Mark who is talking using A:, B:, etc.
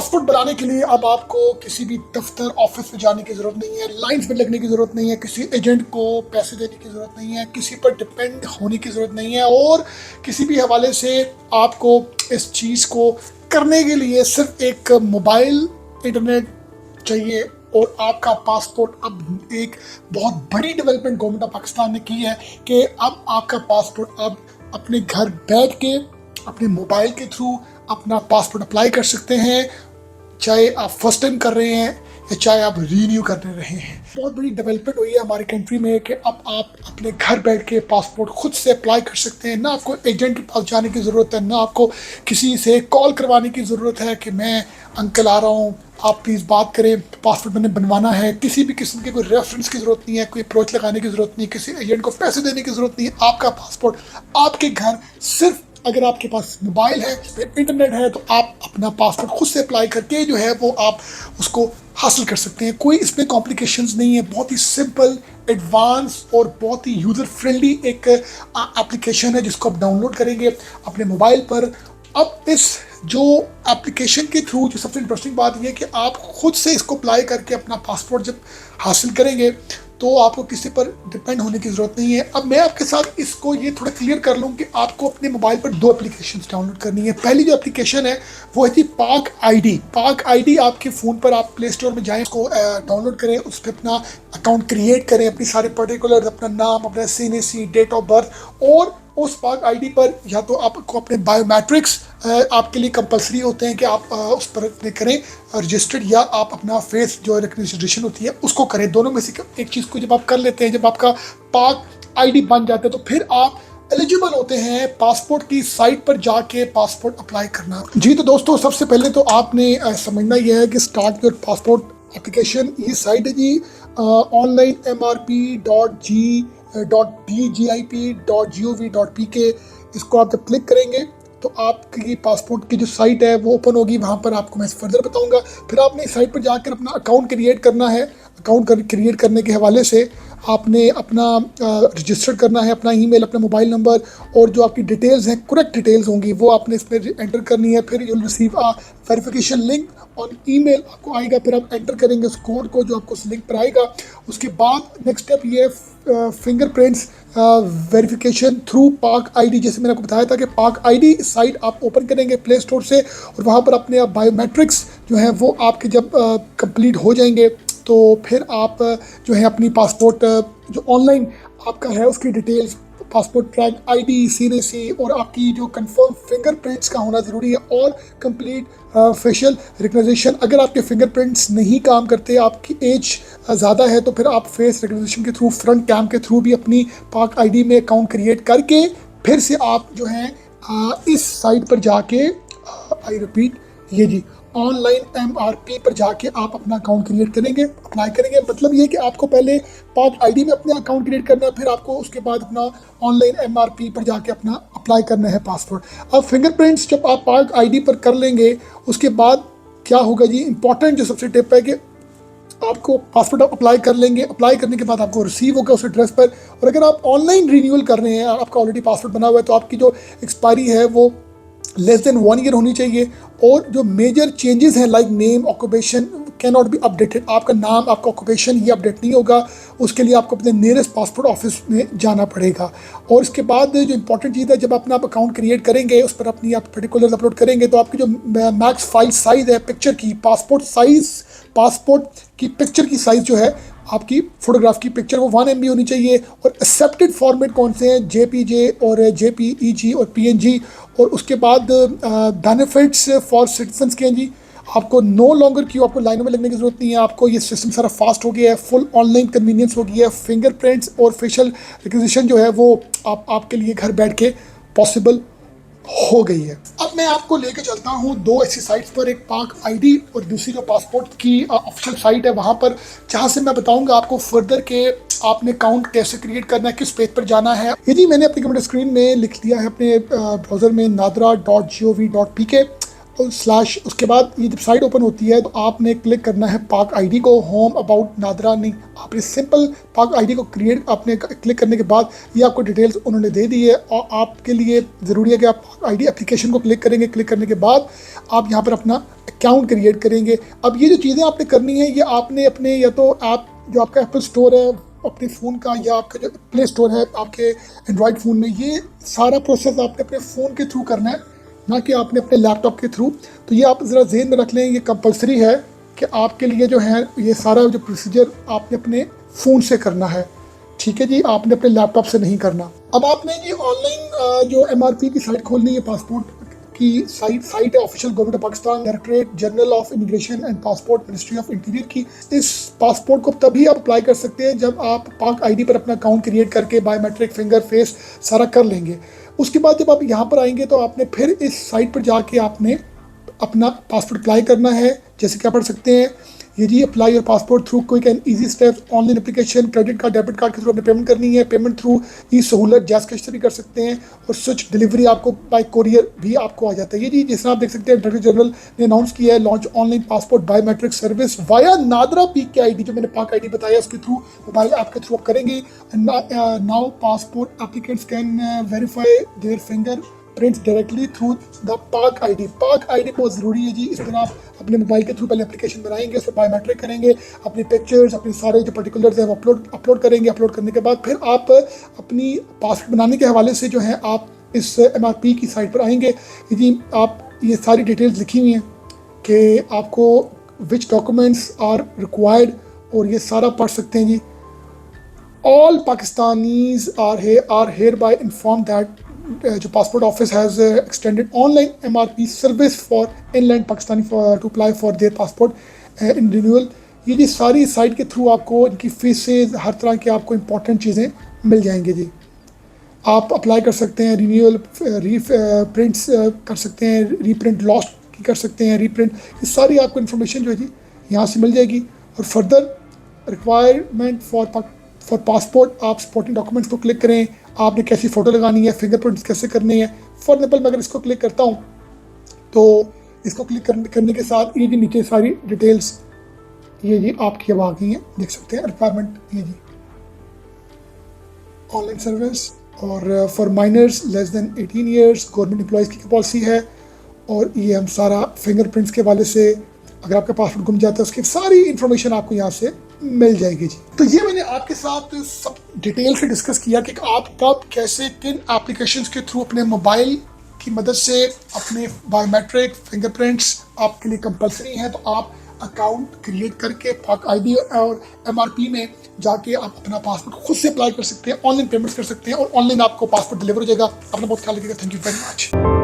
A: Passport बनाने के लिए अब आपको किसी भी दफ्तर ऑफिस में जाने की ज़रूरत नहीं है, लाइंस में लगने की ज़रूरत नहीं है, किसी एजेंट को पैसे देने की ज़रूरत नहीं है, किसी पर डिपेंड होने की ज़रूरत नहीं है। और किसी भी हवाले से आपको इस चीज़ को करने के लिए सिर्फ एक मोबाइल इंटरनेट चाहिए। और आपका पासपोर्ट अब एक बहुत बड़ी डेवलपमेंट गवर्नमेंट ऑफ पाकिस्तान ने की है कि अब आपका पासपोर्ट अब अपने घर बैठ के अपने मोबाइल के थ्रू अपना पासपोर्ट अप्लाई कर सकते हैं, चाहे आप फर्स्ट टाइम कर रहे हैं या चाहे आप रीन्यू करने रहे हैं। बहुत बड़ी डेवलपमेंट हुई है हमारी कंट्री में कि अब आप अपने घर बैठ के पासपोर्ट खुद से अप्लाई कर सकते हैं। ना आपको एजेंट के पास जाने की ज़रूरत है, ना आपको किसी से कॉल करवाने की ज़रूरत है कि मैं अंकल आ रहा हूँ, आप प्लीज़ बात करें, पासपोर्ट मैंने बनवाना है। किसी भी किस्म की कोई रेफरेंस की ज़रूरत नहीं है, कोई अप्रोच लगाने की ज़रूरत नहीं है, किसी एजेंट को पैसे देने की ज़रूरत नहीं है। आपका पासपोर्ट आपके घर, सिर्फ अगर आपके पास मोबाइल है, इंटरनेट है, तो आप अपना पासपोर्ट खुद से अप्लाई करके जो है वो आप उसको हासिल कर सकते हैं। कोई इसमें कॉम्प्लिकेशंस नहीं है, बहुत ही सिंपल, एडवांस और बहुत ही यूज़र फ्रेंडली एक एप्लीकेशन है जिसको आप डाउनलोड करेंगे अपने मोबाइल पर। अब इस जो एप्लीकेशन के थ्रू जो सबसे इंटरेस्टिंग बात यह है कि आप खुद से इसको अप्लाई करके अपना पासपोर्ट जब हासिल करेंगे तो आपको किसी पर डिपेंड होने की ज़रूरत नहीं है। अब मैं आपके साथ इसको ये थोड़ा क्लियर कर लूँ कि आपको अपने मोबाइल पर दो एप्लीकेशंस डाउनलोड करनी है। पहली जो एप्लीकेशन है वो है जी पाक आईडी। पाक आईडी आपके फ़ोन पर आप प्ले स्टोर में जाएं, उसको डाउनलोड करें, उस पर अपना अकाउंट क्रिएट करें, अपनी सारे पर्टिकुलर, अपना नाम, अपना CNAC, डेट ऑफ बर्थ। और उस पाक आईडी पर या तो आपको अपने बायोमेट्रिक्स आपके लिए कंपलसरी होते हैं कि आप उस पर करें रजिस्टर्ड, या आप अपना फेस जो रिकग्निशन होती है उसको करें। दोनों में से एक चीज़ को जब आप कर लेते हैं, जब आपका पाक आईडी बन जाता है, तो फिर आप एलिजिबल होते हैं पासपोर्ट की साइट पर जाके पासपोर्ट अप्लाई करना। जी तो दोस्तों, सबसे पहले तो आपने समझना यह है कि स्टार्ट योर पासपोर्ट एप्लीकेशन, ये साइट है जी onlinemrp.dgip.gov.pk। इसको आप जब क्लिक करेंगे तो आपकी पासपोर्ट की जो साइट है वो ओपन होगी। वहाँ पर आपको मैं फर्दर बताऊंगा। फिर आपने इस साइट पर जाकर अपना अकाउंट क्रिएट करना है। अकाउंट क्रिएट करने के हवाले से आपने अपना रजिस्टर करना है, अपना ईमेल, अपना मोबाइल नंबर, और जो आपकी डिटेल्स हैं, करेक्ट डिटेल्स होंगी, वो आपने इसमें एंटर करनी है। फिर you'll receive a verification link और ईमेल आपको आएगा। फिर आप एंटर करेंगे उस कोड को जो आपको उस लिंक पर आएगा। उसके बाद नेक्स्ट स्टेप ये फिंगरप्रिंट्स वेरिफिकेशन थ्रू पाक आईडी। जैसे मैंने आपको बताया था कि पाक आईडी साइट आप ओपन करेंगे प्ले स्टोर से, और वहाँ पर अपने आप बायोमेट्रिक्स जो है वो आपके जब कंप्लीट हो जाएंगे तो फिर आप जो है अपनी पासपोर्ट जो ऑनलाइन आपका है उसकी details, passport track ID, CNAC और आपकी जो कंफर्म फिंगरप्रिंट्स का होना ज़रूरी है, और कंप्लीट फेशियल रिकग्निशन। अगर आपके फिंगरप्रिंट्स नहीं काम करते, आपकी एज ज़्यादा है, तो फिर आप फेस रिकग्निशन के थ्रू, फ्रंट कैम के थ्रू भी अपनी पाक आईडी में अकाउंट क्रिएट करके फिर से आप जो है इस साइट पर जाके आई रिपीट ये जी onlinemrp पर जाके आप अपना अकाउंट क्रिएट करेंगे, अप्लाई करेंगे। मतलब ये कि आपको पहले पाक आईडी में अपना अकाउंट क्रिएट करना है, फिर आपको उसके बाद अपना onlinemrp पर जाके अपना अप्लाई करना है पासपोर्ट। अब फिंगरप्रिंट्स जब आप पाक आईडी पर कर लेंगे, उसके बाद क्या होगा जी, इंपॉर्टेंट जो सबसे टिप है कि आपको पासपोर्ट आप अप्लाई कर लेंगे। अप्लाई करने के बाद आपको रिसीव होगा उस एड्रेस पर। और अगर आप ऑनलाइन रिन्यूअल कर रहे हैं, आपका ऑलरेडी पासपोर्ट बना हुआ है, तो आपकी जो एक्सपायरी है वो लेस देन 1 ईयर होनी चाहिए। और जो मेजर चेंजेस हैं like name, occupation can not be updated. आपका नाम, आपका ऑक्यूपेशन ये अपडेट नहीं होगा। उसके लिए आपको अपने नियरेस्ट पासपोर्ट ऑफिस में जाना पड़ेगा। और इसके बाद जो इंपॉर्टेंट चीज़ है, जब अपना आप अकाउंट क्रिएट करेंगे, उस पर अपनी आप पर्टिकुलर्स अपलोड करेंगे, तो आपकी जो मैक्स फाइल साइज़ है पिक्चर की, पासपोर्ट की पिक्चर की साइज़ जो है, आपकी फ़ोटोग्राफ की पिक्चर, वो 1 MB होनी चाहिए। और एक्सेप्टेड फॉर्मेट कौन से हैं, JPG और JPEG और PNG। और उसके बाद बेनिफिट्स फॉर सिटीजन्स के हैं जी, आपको नो लॉन्गर क्यों, आपको लाइनों में लगने की ज़रूरत नहीं है। आपको ये सिस्टम सारा फास्ट हो गया है, फुल ऑनलाइन कन्वीनियंस हो गई है। फिंगरप्रिंट्स और फेशियल रिकग्निशन जो है वो आपके लिए घर बैठ के पॉसिबल हो गई है। अब मैं आपको लेके चलता हूँ दो ऐसी साइट्स पर, एक पाक आईडी और दूसरी जो पासपोर्ट की ऑफिशियल साइट है वहाँ पर, जहाँ से मैं बताऊँगा आपको फर्दर के आपने अकाउंट कैसे क्रिएट करना है, किस पेज पर जाना है। यदि मैंने अपने कंप्यूटर स्क्रीन में लिख दिया है अपने ब्राउज़र में nadra.gov.pk। और स्लैश, उसके बाद ये जब साइट ओपन होती है तो आपने क्लिक करना है पाक आईडी को, होम अबाउट नादरा नहीं, आपने सिंपल पाक आईडी को क्रिएट, आपने क्लिक करने के बाद ये आपको डिटेल्स उन्होंने दे दी है और आपके लिए ज़रूरी है कि आप पाक आईडी एप्लीकेशन को क्लिक करेंगे। क्लिक करने के बाद आप यहाँ पर अपना अकाउंट क्रिएट करेंगे। अब ये जो चीज़ें आपने करनी है ये आपने अपने या तो ऐप जो आपका एप्पल स्टोर है अपने फ़ोन का या आपका जो प्ले स्टोर है आपके एंड्रॉयड फ़ोन में, ये सारा प्रोसेस आपने अपने फ़ोन के थ्रू करना है, ना कि आपने अपने लैपटॉप के थ्रू। तो ये आप ज़रा ज़हन में रख लें, ये कंपलसरी है कि आपके लिए जो है ये सारा जो प्रोसीजर आपने अपने फ़ोन से करना है, ठीक है जी, आपने अपने लैपटॉप से नहीं करना। अब आपने ये ऑनलाइन जो MRP की साइट खोलनी है, पासपोर्ट की साइट है official government of Pakistan, directorate general of immigration and passport, ministry of interior की। इस पासपोर्ट को तभी आप अप्लाई कर सकते हैं जब आप पाक आईडी पर अपना अकाउंट क्रिएट करके बायोमेट्रिक, फिंगर, फेस सारा कर लेंगे। उसके बाद जब आप यहाँ पर आएंगे तो आपने फिर इस साइट पर जाके आपने अपना पासपोर्ट अप्लाई करना है। जैसे क्या पढ़ सकते हैं ये जी, apply your passport through quick and easy steps, online application, credit card, debit card के थ्रू आपने पेमेंट करनी है। पेमेंट थ्रू ई सहूलत, जैस कैश भी कर सकते हैं और स्विच डिलीवरी आपको बाय कोरियर भी आपको आ जाता है। ये जी, जिस तरह आप देख सकते हैं डायरेक्टर जनरल ने अनाउंस किया है launch online passport biometric service via NADRA Pak के आईडी, जो मैंने पाक आईडी बताया उसके थ्रू मोबाइल ऐप के थ्रू आप करेंगे। Now passport applicants can verify their fingerprints directly through the Pak ID. Pak ID बहुत ज़रूरी है जी। इस तरह आप अपने मोबाइल के थ्रू पहले एप्लीकेशन बनाएंगे, उस पर बायोमेट्रिक करेंगे, अपने पिक्चर्स, अपने सारे जो पर्टिकुलर्स हैं वो अपलोड करेंगे। अपलोड करने के बाद फिर आप अपनी पासपोर्ट बनाने के हवाले से जो है आप इस MRP की साइट पर आएंगे। जी, आप ये सारी डिटेल्स लिखी हुई हैं कि आपको विच डॉक्यूमेंट्स आर रिक्वायर्ड और ये सारा पढ़ सकते हैं जी। All Pakistanis are here by inform that जो passport office has extended online MRP service for inland Pakistani to apply for their passport in renewal. ये जी सारी साइट के थ्रू आपको इनकी फीसेज, हर तरह की आपको इंपॉर्टेंट चीज़ें मिल जाएंगी जी। आप अप्लाई कर सकते हैं, रिन्यूअल प्रिंट्स कर सकते हैं, रीप्रिंट लॉस्ट की कर सकते हैं, रीप्रिंट, ये सारी आपको इन्फॉर्मेशन जो है जी यहाँ से मिल जाएगी। और फर्दर रिक्वायरमेंट फॉर पासपोर्ट, आप सपोर्टिंग डॉक्यूमेंट्स को क्लिक करें, आपने कैसी फ़ोटो लगानी है, फिंगरप्रिंट्स कैसे करने हैं। फॉर एग्जाम्पल मैं अगर इसको क्लिक करता हूँ तो इसको क्लिक करने के साथ ये जी नीचे सारी डिटेल्स ये जी आपकी अब आ गई हैं, देख सकते हैं। रिक्वायरमेंट ये जी ऑनलाइन सर्विस और for minors less than 18 years, government employees की पॉलिसी है। और ये हम सारा फिंगरप्रिंट्स के हवाले से, अगर आपका पासपोर्ट गुम जाता है उसकी सारी इन्फॉर्मेशन आपको यहाँ से मिल जाएगी जी। तो ये मैंने आपके साथ सब डिटेल से डिस्कस किया कि आप कब, कैसे, किन एप्लीकेशंस के थ्रू अपने मोबाइल की मदद से अपने बायोमेट्रिक, फिंगरप्रिंट्स आपके लिए कंपलसरी हैं। तो आप अकाउंट क्रिएट करके पाक आईडी और MRP में जाके आप अपना पासपोर्ट खुद से अप्लाई कर सकते हैं, ऑनलाइन पेमेंट्स कर सकते हैं और ऑनलाइन आपको पासपोर्ट डिलीवर हो जाएगा। अपना बहुत ख्याल रखिएगा। Thank you very much.